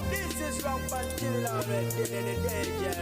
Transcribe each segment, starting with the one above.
This is from Akulila in the danger.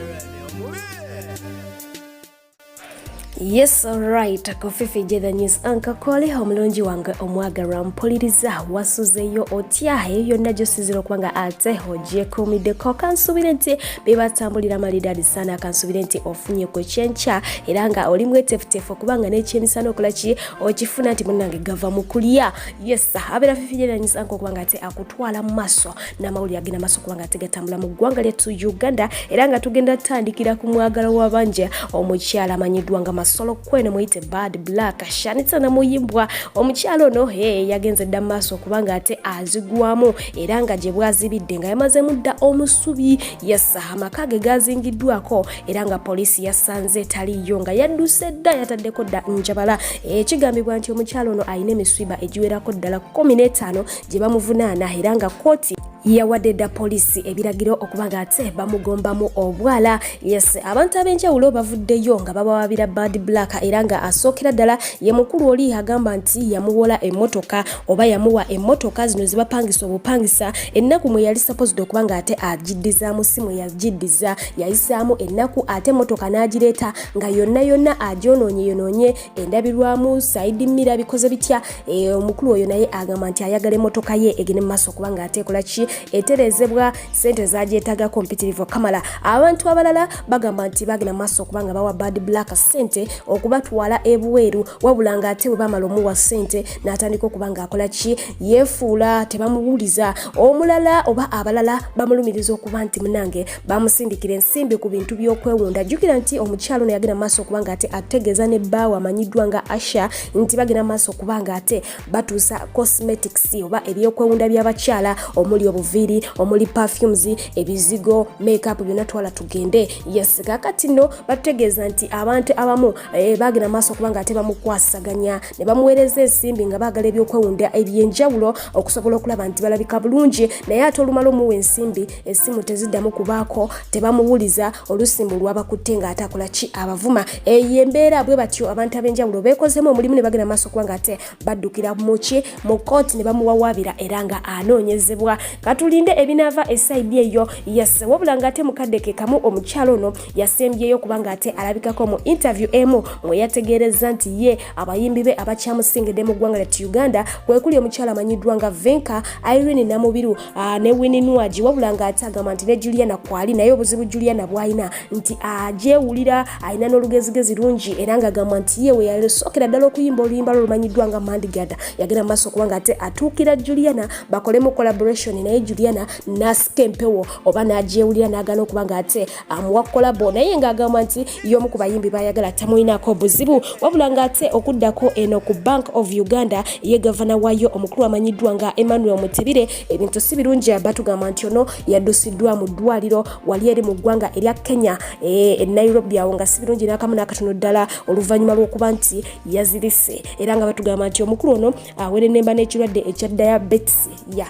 Yes, alright. Kofifi the news anchor Kole omulungi wange omwagala mpuliriza wasuzeyo otya eyo yonna gyosizira okubanga ate ogyekumideko kansubire nti bebatambulira malidadi sana kansubire nti ofunye ku kyenkya era nga oli mwetefutefu okubanga n'ekyemisana okulaki okifuna nti munnange gava mu kulya. Yes, abeera Fifi the news anchor okubanga ate akutwala mu maaso n'amawulire agenda maaso okubanga ate gatambula mu ggwanga lyettu Uganda era nga tugenda tutandikira ku mwagala w'abanje omukyala amanyiddwa nga solo kwene muite Badblak shanitsa na muyimbwa omukyalo ono yagenze dda maaso kubanga ate azigwamu era nga gye bwazibidde nga yamaze mudda omusubi. Yasa amakage gazingiddwako era nga polisi yasanze taliyo nga yadduse dda yataddeko dda njabala. Ekigambibwa nti omukyalo ono ayina emiswiba egiwerako ddala 15 gye bamuvunaana era nga kooti yawadde dda polisi ebiragiro okubanga ate bamugombamu obwala. Yes, abantu ab'enjawulo bavuddeyo nga babawabira Badblak era nga asookera ddala ye mukulu oli agamba nti yamuwola emmotoka oba yamuwa emmotoka zino zibapangisa obupangisa ennaku mwe yali supposed okubanga ate agiddizaamu simu yagiddiza yayisaamu ennaku ate emmotoka n'agireeta nga yonna agyonoonye endabirwamu side mirror bikoze bitya. Omukulu oyo naye agamba nti ayagala emmotoka ye egende mu maaso okubanga ate kolaki eterezebwa sente zagyetaga competitive kamala. Abantu abalala bagamba nti bagenda maaso okubanga bawa Badblak sente okubatwala ebuweru wabula nga ate bwe bamala omuwa sente n'atandika okubanga akolaki yeefuula tebamuwuliza. Omulala oba abalala bamulumiriza okuba nti munange bamusindikira ensimbi ku bintu by'okwewunda. Jjukira nti omukyalo ono yagenda maaso okubanga ate ategeeza ne bbaawe amanyiddwa nga Asha nti bagenda maaso okubanga ate batuusa cosmetics oba ebyokwewunda by'abakyala omuli obuviri omuli perfumes ebizigo makeup byonna twala tugende. Yes, kakati no bategeeza nti abantu abamu bagenda maaso okubanga ate bamukwasaganya ne bamuweereza ensimbi nga baagala ebyokwewunda ebyenjawulo okusobola okulaba nti balabika bulungi naye ate olumala omuwa ensimbi essimu teziddamu kubaako tebamuwuliza olusimbu lwabakutte nga ate akolaki abavuma. Eyo embeera bwe batyo abantu ab'enjawulo beekozemu omulimu ne bagenda maaso okubanga ate baddukira mu kooti ne bamuwawaabira era nga anoonyezebwa. Katulinde ebinava esaidi eyo. Yes, wabula nga ate mukadde ke kamu omukyalo ono yasembyeyo kubanga ate alabikako mu interview emu mwe yategeereza nti ye abayimbi be abakyamusingidde mu ggwanga lyettu Uganda kwe kuli omukyala amanyiddwa nga Venka, Irene Namubiru ne Winnie Nwaji wabula nga ate agamba nti ne Juliana kwali naye obuzibu Juliana bw'alina nti agyewulira alina n'olugezigezi lungi era nga agamba nti ye we yalisookera ddala okuyimba oluyimba lumanyiddwa nga Mandigada yagenda maaso okubanga ate atuukira Juliana bakolemu collaboration naye Juliana nasikempewo oba n'agyewulira n'agana okubanga ate amuwa kolabo naye ng'agamba nti y'omu ku bayimbi bayagala tamuyinako buzibu. Wabula nga ate okuddako eno ku Bank of Uganda ye gavana wayo omukulu amanyiddwa nga Emmanuel Mutebire ebintu si birungi batugamba nti ono yaddusiddwa mu ddwaliro wali eri mu ggwanga erya Kenya Nairobi awo nga si birungi n'akamu n'akatono ddala oluvannyuma lw'okuba nti yazirise era nga batugamba nti omukulu ono awere nemba n'ekirwadde ekya diabetes ya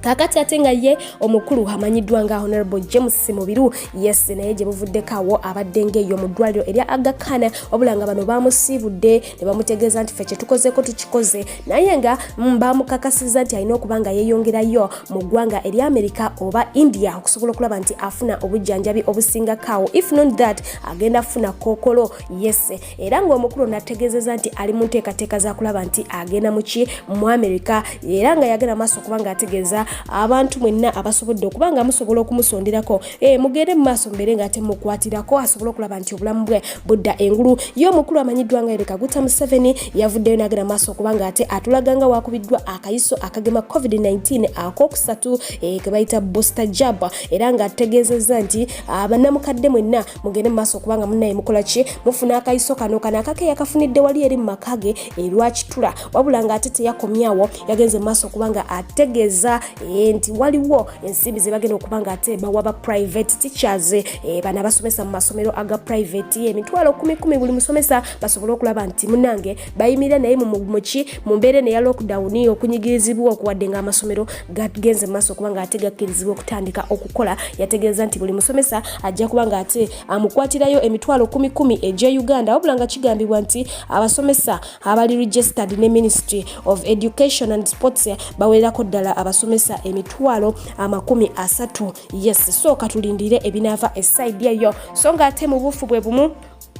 kakati ate nga ye omukulu amanyiddwa nga Honorable James Mubiru. Yes, naye gye buvuddekawo abadde ng'eyo mu ddwaliro erya Aga Khan wabula nga bano bamusiibudde ne bamutegeeza nti ffe kye tukozeeko tukikoze naye nga bamukakasiza nti alina okuba nga yeeyongerayo mu ggwanga erya America oba India okusobola okulaba nti afuna obujjanjabi obusingakaawo if not that agenda afuna kookolo. Yes, era ng'omukulu nategeezeza nti ali mu nteekateeka za kulaba nti agenda mu America era nga yagenda maaso okuba nga ategeeza abantu mwenna abasobodde okubanga musobola okumusonderako mugende mu maaso mbere nga ate mukwatirako asobola okulaba nti obulamu bwe budda engulu. Ye omukulu amanyiddwa nga Yoweri Kaguta Museveni yavuddeyo n'agenda maaso okubanga ate atulaganga wakubiddwa akayiso akagema COVID-19 akokusatu ke bayita booster jab era nga ategeezezza nti bannamukadde mwenna mugende mu maaso okubanga munnaye mukola ki mufuna akayiso kano akake yakafunidde wali eri mu makage erwakitula wabula nga ate teyakomyawo yagenze mu maaso okubanga ategeeza nti waliwo ensimbi ze bagenda okubanga ate bawaba private teachers bana basomesa mu masomero aga private emitwalo 10 buli musomesa basobola okulaba nti munange bayimirira naye mu mbeera ne ya lockdown okunyigirizibwa okuwadde nga amasomero gagenze maaso okubanga ate gakkirizibwa okutandika okukola. Yategeeza nti buli musomesa ajja kubanga ate amukwatirayo emitwalo 10 egya Uganda wabula nga kigambibwa nti abasomesa abali registered ne Ministry of Education and Sports bawerako ddala abasomesa okugisa emitwalo 30. Yes, so katulindire ebinava eside eyo. So ngate mu bufu bwe bumu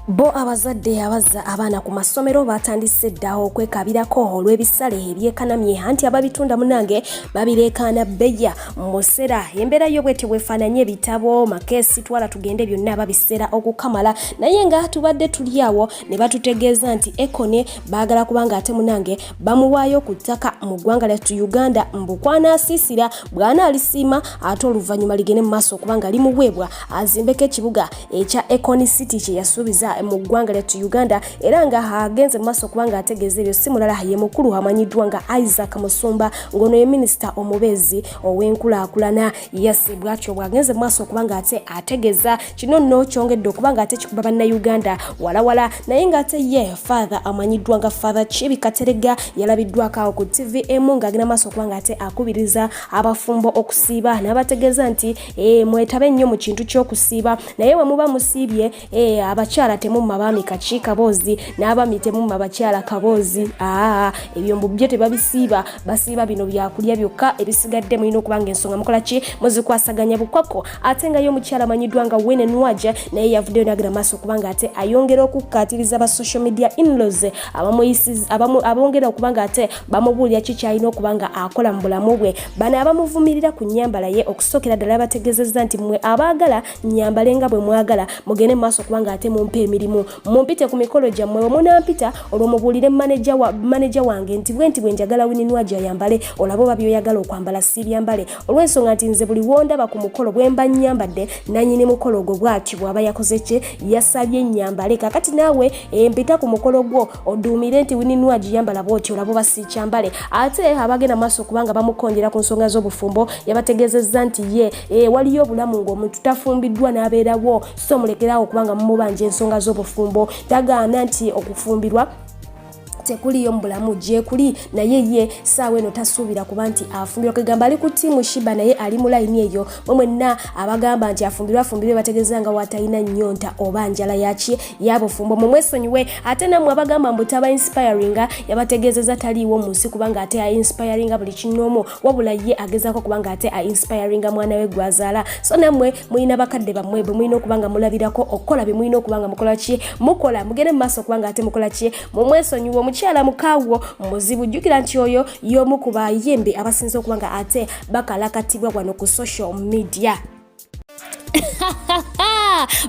bo abazadde abaza abaana ku masomero batandise ddaho okwekabirako olw'ebisale ebyekanamye anti ababitunda munange babireekaana bbeya musera embeera yo bwete bwefaananye ebitabo makeesi twala tugende byonna babisera okukamala naye nga tubadde tuli awo ne batutegeeza nti ekone baagala kubanga ate munange bamuwaayo ku ttaka mu ggwanga lyattu Uganda mbukwana asiisira bwana alisiima ate oluvannyuma ligende mu maaso okubanga limuweebwa azimbeko ekibuga ekya Econ City kye yasuubiza mu ggwanga lyattu Uganda era nga agenze mu maaso kubanga ategeeza ebyo si mulala ye mukulu amanyiddwa nga Isaac Musumba ngono ye minisita omubeezi ow'enkulaakulana yase bwatyo bwagenze mu maaso kubanga ate ategeeza kino nno kyongedde okubanga ate kikuba bannayuganda walawala naye nga ate ye father amanyiddwa nga Father Chibi Katerega yalabiddwako awo ku TVM ng'agenda maaso kubanga ate akubiriza abafumbo okusiiba n'abategeeza nti mwetabe nnyo mu kintu ky'okusiiba naye bwe muba musiibye abakyala temumma baami kachi kaboozi n'abaami temumma bakyala kaboozi ebyo mbubye tebabisiiba basiiba bino byakulya byokka ebisigadde mulina okubanga ensonga mukola ki muzikwasaganya bukwako ate nga y'omukyala amanyiddwa nga Wene Nwaja naye yavuddeyo n'agenda maaso kubanga ate ayongera okukkaatiriza ba social media in-laws abongera okubanga ate bamubuulira ki kyalina okubanga akola mu bulamu bwe bano abamuvumirira ku nnyambala ye okusookera ddala bategeezezza nti mmwe abaagala nnyambale nga bwe mwagala mugende mu maaso kubanga ate mumpe emirimu mumpite ku mikolo gyammwe omunampita olwomubuulire maneja wange nti bwe njagala Wene Nwaja yambale olaba oba byoyagala okwambala sibyambale olw'ensonga nti nze buli wondaba ku mukolo bwe mba nnyambadde nanyini mukolo ogwo bw'atyo bw'aba yakoze ki yasabye nnyambale kakati naawe empita ku mukolo gwo oduumire nti Wene Nwaja yambala bw'otyo olaba oba sikyambale ate abagenda maaso kubanga bamukondera ku nsonga z'obufumbo yabategeezezza nti ye waliyo obulamu ng'omuntu tafumbiddwa n'abeerawo so mulekerawo kubanga mumubanja ensonga z'obufumbo tagaana nti okufumbirwa tekuliyo mbulamu je kuli naye ye saawe no tasuubira kuba nti afumbirwa kugamba ali ku tiimu Shiba naye ali mu line eyo mwenna abagamba nti afumbirwe bategeeza nga watayina nnyonta oba njala yaki yabufumbo mumwesonyiwe ate namwe abagamba mbutaba inspiring yabategeezeza taliiwo mu nsi kubanga ate a inspiring buli kinoomu wabula ye agezaako kubanga ate a inspiring mwana we gwazaala so namwe mulina bakadde bammwe bwe mulina okubanga mulabirako okukola bye mulina okubanga mukola ki mukola mugende mu maaso kubanga ate mukola ki mumwesonyiwe omukyala mukaawo muzibu jjukira nti oyo y'omu ku bayimbi abasinze okubanga ate bakalakatibwa wano ku social media.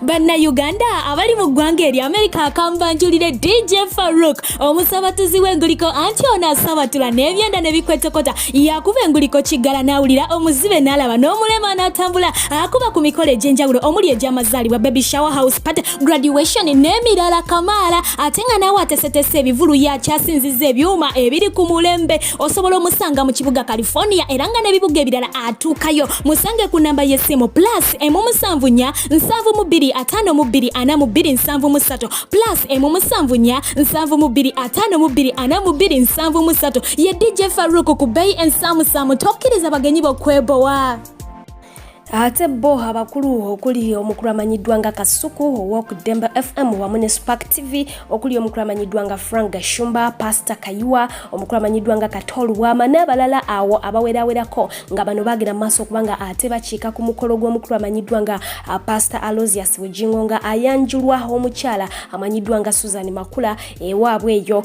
Bannayuganda abali mu ggwanga eri America akambanjulire DJ Farouk omusabatuzi w'enguliko anti ono asabatula n'ebyenda ne bikwetokota yakuba enguliko kiggala n'awulira omuzibe n'alaba n'omulema n'atambula akuba ku mikolo egy'enjawulo omuli egy'amazaalibwa baby shower house party graduation n'emirala kamaala ate nga naawe atesetese ebivulu yakyasinziza ebyuma ebiri ku mulembe osobola omusanga mu kibuga California era nga n'ebibuga ebirala atuukayo musange ku namba y'essimu plus emu7 7254247 plus emu7 7254247 ye DJ Farouk ku Bay and Samusamu tokkiriza bagenyi bokwebowa. Ate bo abakulu okuli omukulu amanyiddwa nga Kasuku ow'okudemba FM wamu ne Spark TV okuli omukulu amanyiddwa nga Frank Gashumba Pastor Kayuwa omukulu amanyiddwa nga Katolu Wama n'abalala awo abawerawerako nga bano bagenda maaso kubanga ate bakiika ku mukolo gw'omukulu amanyiddwa nga Pastor Aloysius Bujingo nga ayanjulwa omukyala amanyiddwa nga Susan Makula ewaabwe eyo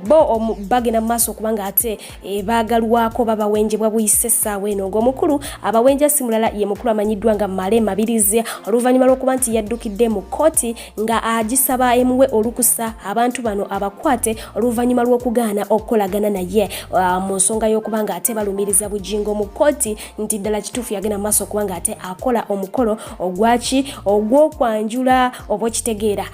bo bagenda maaso kubanga ate baagalwako babawenjebwa buyise essaawa eno ng'omukulu abawenja simulala mukulu amanyiddwa nga Male Mabirizi oluvannyuma lw'okuba nti yaddukidde mu kkooti nga agisaba emuwe olukusa abantu bano abakwate oluvannyuma lw'okugaana okukolagana naye mu nsonga y'okuba nga ate balumiriza Bujingo mu kkooti nti ddala kituufu yagenda maaso okuba nga ate akola omukolo ogw'okwanjula oba okitegeera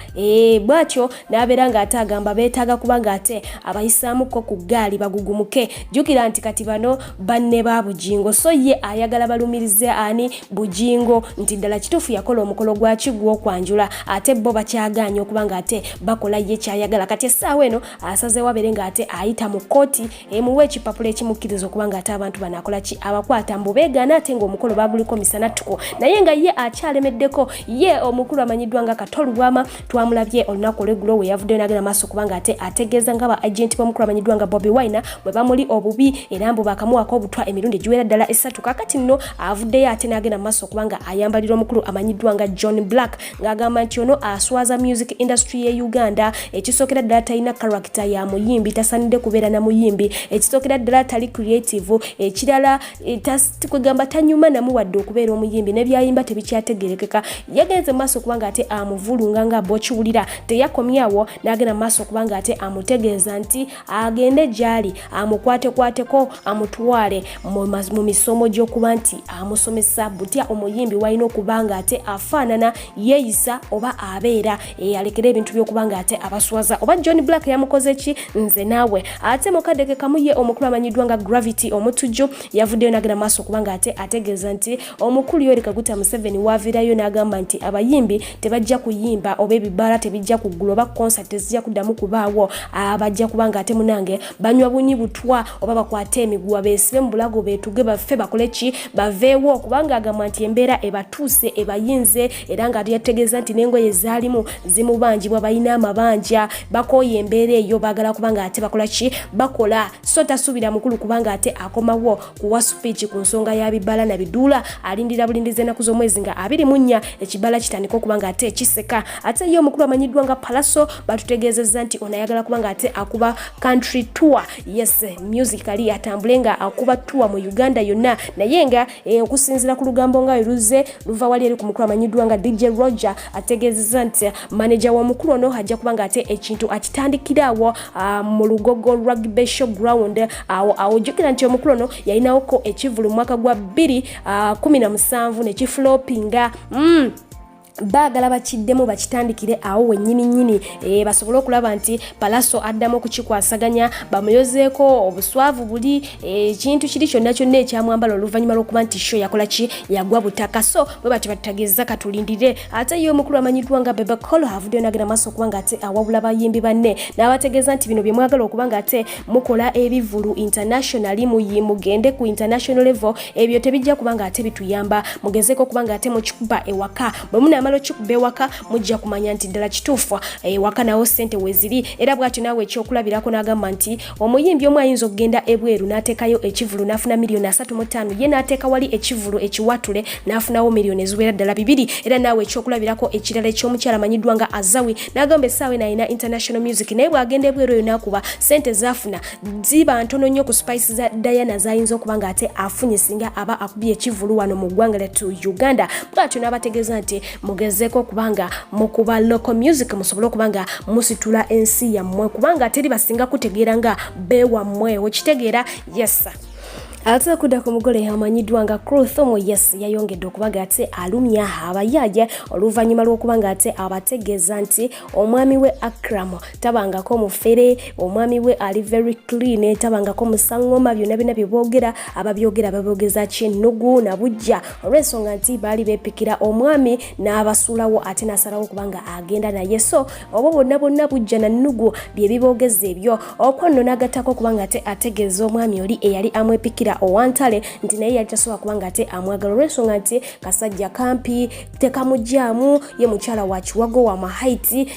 bwatyo n'abeera nga ate agamba beetaaga kuba nga ate abayisaamuko ku ggaali bagugumuke jjukira nti kati bano banne ba Bujingo so ye ayagala balumirize ani Sudani Bujingo nti ddala kituufu yakola omukolo gwa kigwo kwanjula ate bo bakyagaanye okubanga ate bakola ye kyayagala kati essaawa eno asazeewo abeere nga ate ayita mu kkooti emuwa ekipapula ekimukkiriza okubanga ate abantu bano akola ki abakwata mbu beegaana ate ng'omukolo baguliko misanatuko naye nga ye akyalemeddeko ye omukulu amanyiddwa nga Katolubwama twamulabye olunaku olw'eggulo we yavuddeyo n'agenda maaso kubanga ate ategeeza nga ba agenti b'omukulu amanyiddwa nga Bobi Wine bwe bamuli obubi era mbu bakamuwako obutwa emirundi giwera ddala 3 kakati nno avuddeyo ate n'agenda maaso kubanga ayambalira omukulu amanyiddwa nga John Black ng'agamba nti ono aswaza music industry ye Uganda ekisookera ddala talina character ya muyimbi tasanidde kubeera na muyimbi ekisookera ddala tali creative ekirala kwegamba tanyuma namu wadde okubeera omuyimbi nebyayimba tebikyategerekeka yagenze maaso kubanga ate amuvulunga nga bokiwulira teyakomyawo n'agenda maaso kubanga ate amutegeeza nti agende gyali amukwatekwateko amutwale mu misomo gy'okuba nti amusomesa butya omuyimbi walina okubanga ate afaanana yeeyisa oba abeera alekera ebintu by'okubanga ate abaswaza oba John Black yamukoze ki nze naawe ate mukaddeke kamu ye omukulu amanyiddwa nga Gravity omutujju yavuddeyo n'agenda maaso kubanga ate ategeeza nti omukulu Yoweri Kaguta Museveni waavirayo n'agamba nti abayimbi tebajja kuyimba oba ebibaala tebijja kuggula oba concert tezijja kuddamu kubaawo abajja kubanga ate munange banywa bunyi butwa oba bakwate emiguwa beesibe mu bulago beetuge baffe bakole ki baveewo kubanga agamba nti embeera ebatuuse ebayinze era nga yategeeza nti n'engoye zaalimu zimubanjibwa balina amabanja bakooye embeera eyo baagala kubanga ate bakola ki bakola so tasuubira mukulu kubanga ate akomawo kuwa speech ku nsonga ya bibbala na biduula alindira bulindize ennaku z'omwezi nga 24 ekibala kitandika okubanga ate kiseka ate ye omukulu amanyiddwa nga Palaso batutegeezezza nti onayagala kubanga ate akuba country tour yes musically atambule nga akuba tour mu Uganda yonna naye nga okusinzira ku lugambo nga luze luva wali eri ku mukulu amanyiddwa nga DJ Roger ategeezezza nti manager w'omukulu ono ajja kubanga ate ekintu akitandikirawo mu Lugogo Rugby Showground awo jjukira nti omukulu ono yalinawoko ekivulu mu mwaka gwa 2017 nekiflopinga baagala bakiddemu bakitandikire awo wennyini basobole okulaba nti Palaso addamu okukikwasaganya bamuyozeeko obuswavu buli ekintu kiri kyonna kyonna ekyamwambala oluvannyuma lw'okuba nti show yakola ki yagwa butaka so bwe bati batutegeeza katulindire ate ye omukulu amanyiddwa nga Bebe Cool avuddeyo n'agenda maaso okubanga ate awabula bayimbi banne n'abategeeza nti bino bye mwagala okubanga ate mukola ebivulu internationally mugende ku international level ebyo tebijja kubanga ate bituyamba mugezeeko okubanga ate mukikuba ewaka bwe amalo kikubewaka mujja kumanya nti ddala kituufu ewaka nawo ssente weziri era bw'atyo naawe ekyokulabirako n'agamba nti omuyimbi omu ayinza okugenda ebweru n'ateekayo ekivulu n'afuna miliyoni 35 ye n'ateeka wali ekivulu ekiwatule n'afunawo miliyoni eziwera ddala 2 era naawe ekyokulabirako ekirala eky'omukyala amanyiddwa nga Azawi n'agamba essaawa eno international music naye bw'agenda ebweru eyo n'akuba ssente zaafuna ziba ntono nnyo ku spice za Diana zayinza okubanga ate afunye singa aba akubye ekivulu wano mu ggwanga lyattu Uganda bw'atyo n'abategeeza nti mugezeeko kubanga mukuba local music musobole okubanga musitula ensi yammwe kubanga teri basinga kutegeera nga bewammwe okitegeera yes ate kudda ku mugole amanyiddwa nga Cruthomo yes yayongedde okubaga ate alumya abayaaje oluvannyuma lw'okubanga ate abategeeza nti omwami we Akram tabangako mufere omwami we ali very clean tabangako musangoma byonna byeboogera ababyogera babyogeza kyennugu na bujja olw'ensonga nti baali beepikira omwami n'abasuulawo ate n'asalawo okubanga agenda naye so obo bonna bujja na nnugu bye biboogeza ebyo okwanno n'agattako okubanga ate ategeeza omwami oli eyali amwepikira owantale nti naye yali tasobola kubanga ate amwagala olw'ensonga nti kasajja kampi tekamujjaamu ye mukyala wa kiwago wa mahaiti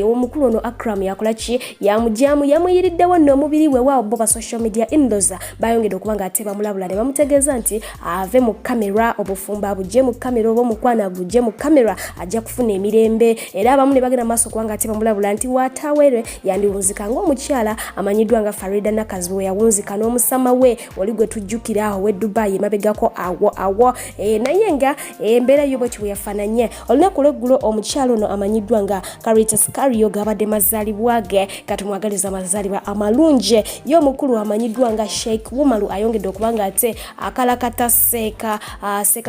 omukulu ono Akram yakola ki yamujjaamu yamuyiriddewo nno omubiri we waawo bo ba social media inlaws bayongedde okubanga ate bamulabula ne bamutegeeza nti ave mu kamera obufumba bujje mu kamera oba omukwana gujje mu kamera ajja kufuna emirembe era abamu ne bagenda maaso kubanga ate bamulabula nti waatawere yandiwunzika ng'omukyala amanyiddwa nga Farida Nakazi we yawunzika n'omusama we oli gwe tujjukira awo we Dubai emabegako awo naye nga embeera yo bwe yafaananye olunaku lw'eggulo omukyalo ono amanyiddwa nga Caritas Cario gabadde mazaalibwa ge katumwagaliza amazaalibwa amalungi ye omukulu amanyiddwa nga Sheikh Wumalu ayongedde okubanga ate akalakata Seeka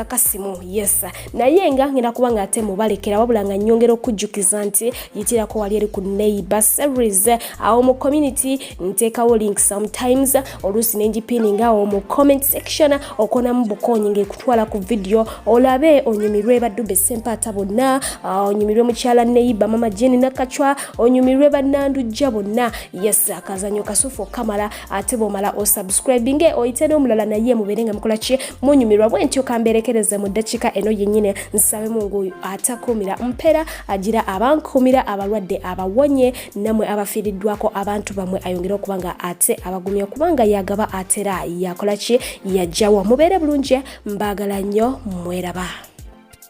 Kasimu yes naye nga ngenda kubanga ate mubalekera wabula nga nnyongera okujjukiza nti yitirako wali eri ku neighbor series awo mu community nteekawo link sometimes oluusi nenjipininga awo mu mu comment section okona mu bukonyi ngekutwala ku video olabe onyumirwe badube sempata bonna onyumirwe mukyala neiba mama Jeni nakachwa onyumirwe banandu jabonna yes akazanyo kasufu kamala ate bomala o subscribing oyitene omulala naye muberenga mukolachi munyumirwa bwentyo kamberekereze mu dakika eno yenyine nsabe mungu atakumira mpera agira abankumira abalwadde abawonye namwe abafiridwako abantu bamwe ayongera okubanga ate abagumya kubanga yagaba atera yakolachi yajawa mubere bulunje mbagala nnyo mweraba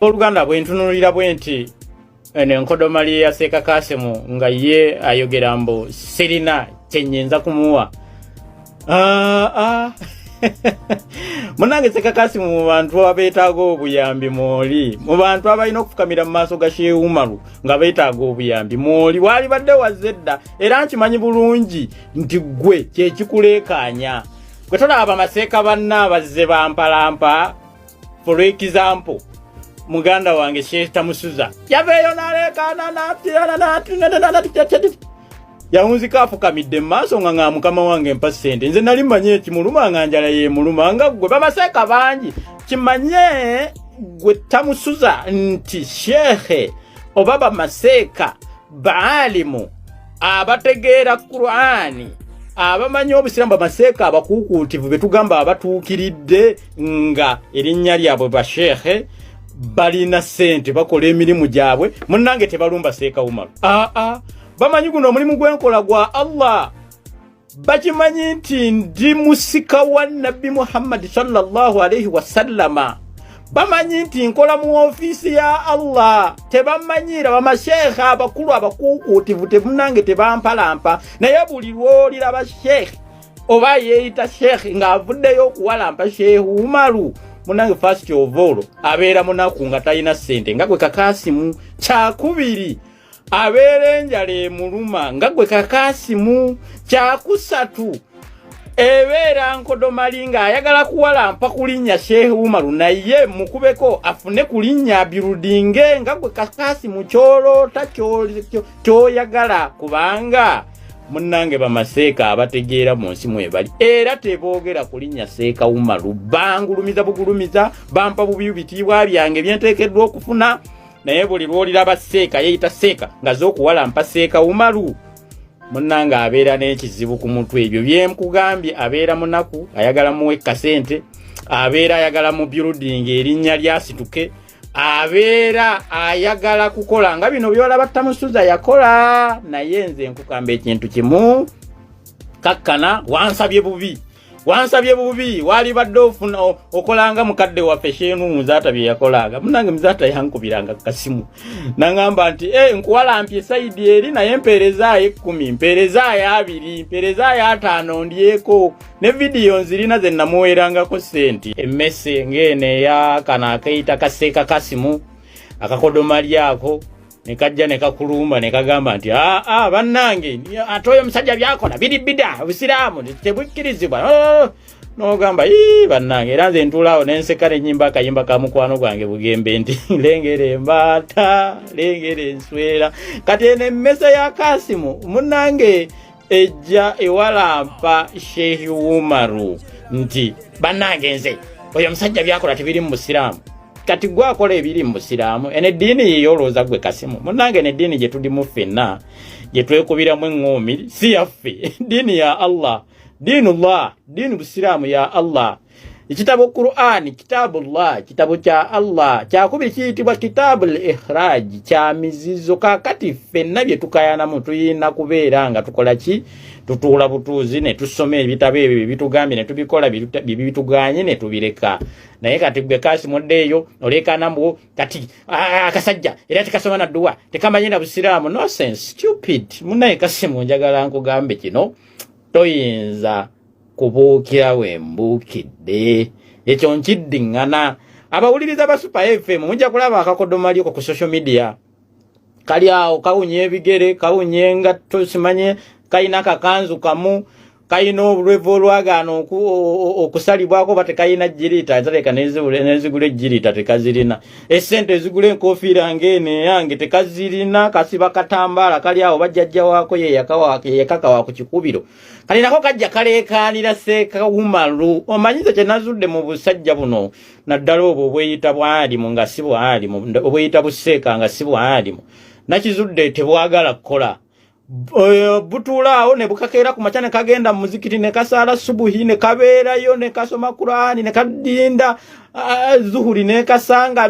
Oluganda bwentunulira bwenti ene nkodomali ya Seka Kasemu nga ye ayogera mbo serina kyenyenza kumuwa munange Seka Kasemu mu bantu abetaaga obuyambi moli mu bantu abalina okufukamira mu maaso ga Sheikh Umaru nga betaaga obuyambi moli wali badde wazedda era nkimanyi bulungi nti gwe kye kikulekanya gwe tolaba Maseka banna bazze bampalampa for example muganda wange Sheikh Tamusuza yaveyo nalekana yahunzika afukamidde maaso nga mukama wange mpa sente nze nali manye ekimuluma nga njala ye muluma nga gwe Bamaseka bangi kimanye gwe Tamusuza nti Sheikh oba Bamaseka baalimu abategeera Qur'ani abamanyi obusiramu Bamaseka abakuukutivu betugamba abatuukiridde nga erinnya lyabwe ba Sheikh balina sente bakola emirimu gyabwe munnange tebalumba Seeka Umaru bamanyi guno omulimu gwenkola gwa Allah bakimanyi nti ndi musika wa Nabbi Muhammad sallallahu alayhi wasallama bamanyi nti nkola mu ofisi ya Allah tebamanyira Bamasheikh abakulu abakuukutivu temunange tebampalampa naye buli lwolira aba Sheikh oba yeeyita Sheikh ng'avuddeyo okuwalampa Sheikh Umaru munange first of all abeera munaku nga talina sente nga gwe Kakasimu kyakubiri abeera enjala emuluma nga gwe Kakasimu kyakusatu ebeera nkodomali nga ayagala kuwalampa kulinnya Sheikh Umaru naye mukubeko afune kulinnya birudinge nga gwe Kakasimu kyoloota kyoyagala kubanga munnange Bamaseka abategeera mu nsi mwebali era teboogera kulinnya Seeka Umaru bangulumiza bugulumiza bampa bubi bitiibwa byange byenteekeddwa okufuna naye buli lwolira Baseeka yeeyita Seeka nga z'okuwalampa Seeka Umaru munnange abeera n'ekizibu ku mutwe ebyo byemukugambye abeera munaku ayagala muwekka sente abeera ayagala mu building erinnya lyasituke abeera ayagala kukola nga bino byolaba Tamusuza yakola naye nze nkugamba ekintu kimu kakkana wansabye bubi wali badde ofuna okolanga mukadde waffe Sheenu Muzaata bye yakolanga munange Muzaata yankubiranga kasimu nangamba nti nkuwalampye saidi eri naye mpeerezaayo 10 mpeerezaayo 2 mpeerezaayo 5 ndyeko ne video nzirina ze namuweerangako sente emmese ngene ya kana akaita Kaseeka Kasimu akakodomali ako nekajja nekakulumba nekagamba nti bannange atoyo musajja byakola bidibida obusiraamu tebukkirizibwa nogamba bannange era nze ntulaawo nenseka nenyimba akayimba ka mukwano gwange bugembe nti lengera embaata lengera enswera kati eno emmese ya Kasimu munnange ejja ewalampa Sheikh Umaru nti bannange nze oyo musajja byakola tebiri mu busiraamu kati gwakola ebiri mu busiraamu ene ddiini yeyolooza gwe Kasimu munnange ne ddiini gye tulimu ffenna gye twekubiramu eŋŋoomi si yaffe ddiini ya Allah dinullah dini busiraamu ya Allah ekitabo Qur'ani kitabullah kitabo kya Allah kyakubiri kiyitibwa kitabul ihraj kya mizizo kakati ffenna bye tukayana mu tuyina kubeera nga tukola ki tutuula butuuzi ne tusoma ebitabo ebyo bitugambye ne tubikola bituganye ne tubireka naye kati gwe Kasimu oddeeyo olekana mbu kati akasajja era tekasoma na dduwa tekamanye na busiraamu nonsense stupid munaye Kasimu njagala nkugambe kino toyinza kubuukira wembuukidde ekyo nkiddiŋŋana abawuliriza ba Super FM mujja kulaba akakodomali ko ku social media kali awo kawunye ebigere kawunye engatto simanye kayina kakanzu kamu kayino olwevo lwagaana okusalibwako bate kayina jirita ezaleka nezigule jirita tekazirina esente ezigule enkofiira ngene yange tekazirina kasiba katambala kali awo bajjajja wako yekaka ku kikubiro kali nako kajja kalekanira Seeka Umaru omanyize kye nazudde mu busajja buno naddala obwo bweyita bwalimu nga si bwalimu obweyita buseeka nga si bwalimu nakizudde tebwagala kukola butulaawo ne bukakeera ku makya ne kagenda mu muzikiti ne kasaala subuhi ne kabeerayo ne kasoma Qur'ani ne kadinda zuhuri ne kasanga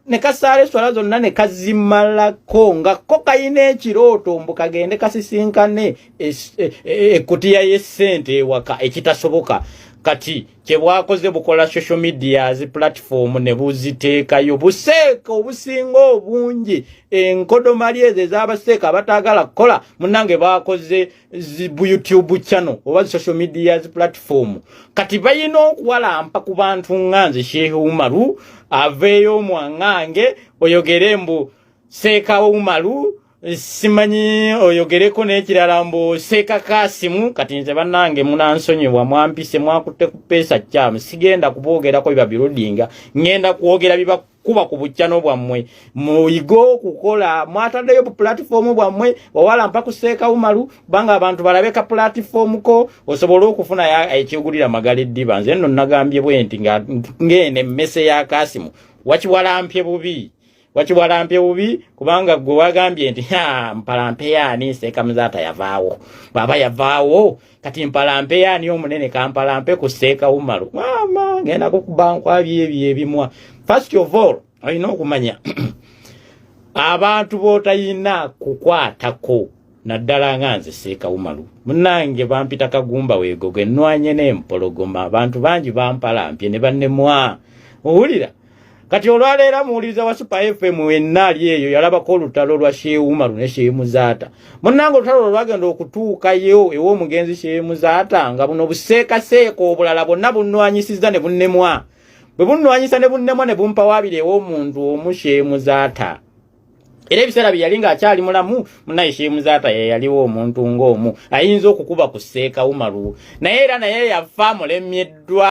ne kasaala eswala zonna ne kazimalako nga ko kayina ekirooto mbu kagende kasisinkane ekutiya y'essente ewaka ekitasoboka kati kyebwakoze bukola social media platform ne buziteekayo buseeka obusinga obungi enkodomali ezo ez'abaseeka batagala kukola munange bakoze bu YouTube channel oba social media platform kati bayina okuwalampa ku bantu nganze Sheikh Umaru aveeyo mwangange oyogere mbu Seeka Umaru simanyi oyogereko n'ekirala mbu Seeka Kasimu kati nze bannange munansonyiwa mwampise mwakutte ku pesa kyamu sigenda kuboogerako biba birudinga ngenda kwogera biba kuba ku bukyano bwammwe muyigo kukola mwataddeyo bu platform bwammwe owala mpaka Seeka Umaru banga abantu balabeka platform ko osobola okufuna ekigulira magala eddiba nze nno nagambye bwenti nga ngene mmese ya Kasimu wakiwalampye bubi kubanga gwe wagambye nti mpalampe yani Seeka Muzaata yavaawo baba yavaawo kati mpalampe yani omunene kampalampe ku Seeka Umaru mama ngenda kukubankwa ebyebimwa first of all ayina okumanya abantu botayina kukwatako naddala nganze Seeka Umaru munange bampita kagumba wegoge nwanye n'empologoma abantu bangi bampalampye ne bannemwa owulira kati olwaleera muwuliriza wa Super FM wennaali eyo yalabako olutalo lwa Sheikh Umaru ne Sheikh Muzaata munnange olutalo lwagenda okutuukayo ew'omugenzi Sheikh Muzaata nga buno buseekaseeka obulala bonna bunnwanyisizza ne bunnemwa bwe bunnwanyisa ne bunnemwa ne bumpa waabiri ew'omuntu omu Sheikh Muzaata era ebiseera bye yali ng'akyali mulamu munnaye Sheikh Muzaata ye yaliwo omuntu ng'omu ayinza okukuba ku Seeka Umaru naye era naye yafa mulemyeddwa